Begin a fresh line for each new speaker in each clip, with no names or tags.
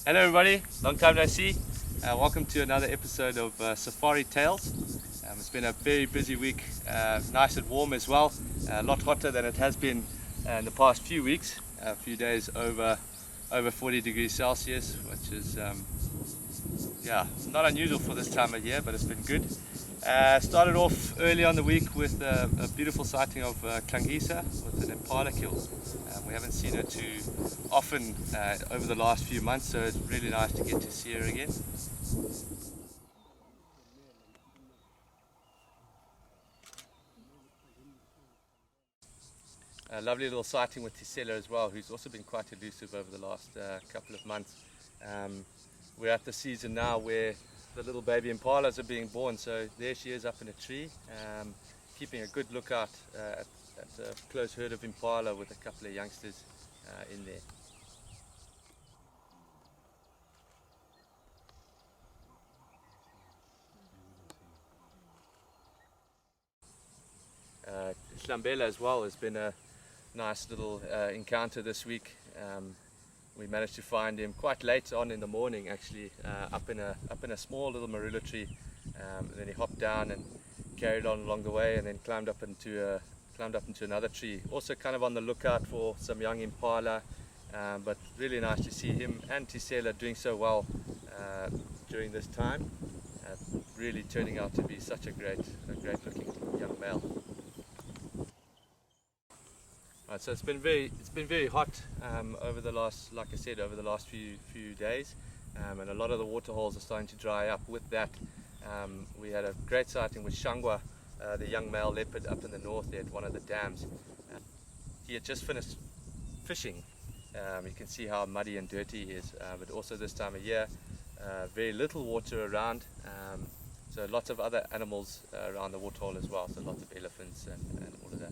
Hello everybody, long time no see. Welcome to another episode of Safari Tales. It's been a very busy week, nice and warm as well, a lot hotter than it has been in the past few weeks, a few days over 40 degrees Celsius, which is not unusual for this time of year, but it's been good. Started off early on the week with a beautiful sighting of Klangisa with an Impala kill. We haven't seen her too often over the last few months, so it's really nice to get to see her again. A lovely little sighting with Tisela as well, who's also been quite elusive over the last couple of months. We're at the season now where the little baby Impalas are being born, so there she is up in a tree, keeping a good lookout at a close herd of Impala with a couple of youngsters in there. Slambela as well has been a nice little encounter this week. We managed to find him quite late on in the morning, actually, up in a small little marula tree. And then he hopped down and carried on along the way, and then climbed up into another tree. Also, kind of on the lookout for some young Impala, but really nice to see him and Tisela doing so well during this time. Really turning out to be such a great looking young male. Right, so it's been very hot over the last, like I said, over the last few days, and a lot of the water holes are starting to dry up. With that, we had a great sighting with Shangwa, the young male leopard up in the north there at one of the dams. He had just finished fishing. You can see how muddy and dirty he is, but also this time of year, very little water around, so lots of other animals around the waterhole as well, so lots of elephants and all of that.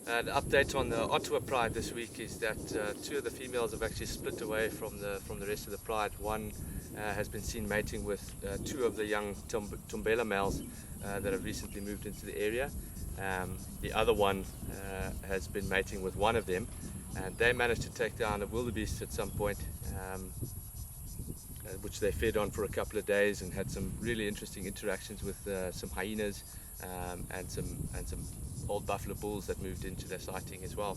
An update on the Ottawa pride this week is that two of the females have actually split away from the rest of the pride. One has been seen mating with two of the young Tumbela males that have recently moved into the area. The other one has been mating with one of them, and they managed to take down a wildebeest at some point, which they fed on for a couple of days and had some really interesting interactions with some hyenas and some old buffalo bulls that moved into their sighting as well.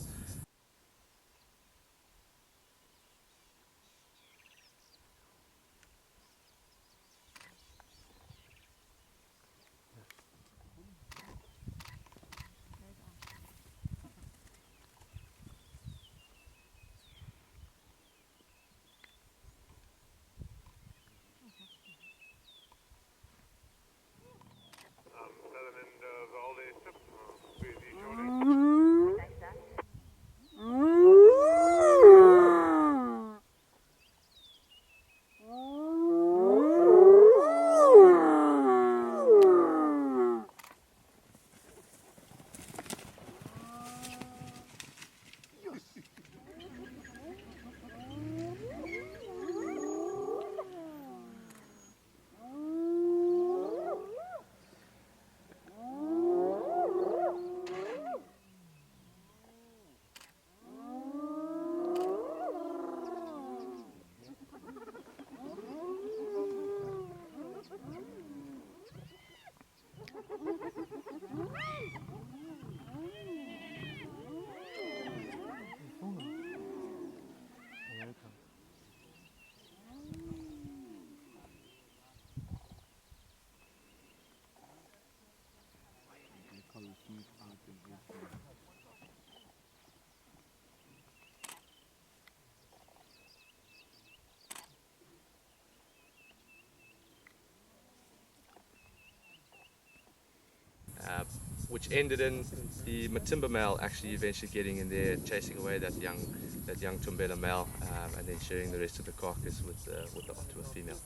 Which ended in the Matimba male actually eventually getting in there, chasing away that young Tumbela male, and then sharing the rest of the carcass with the Ottawa female.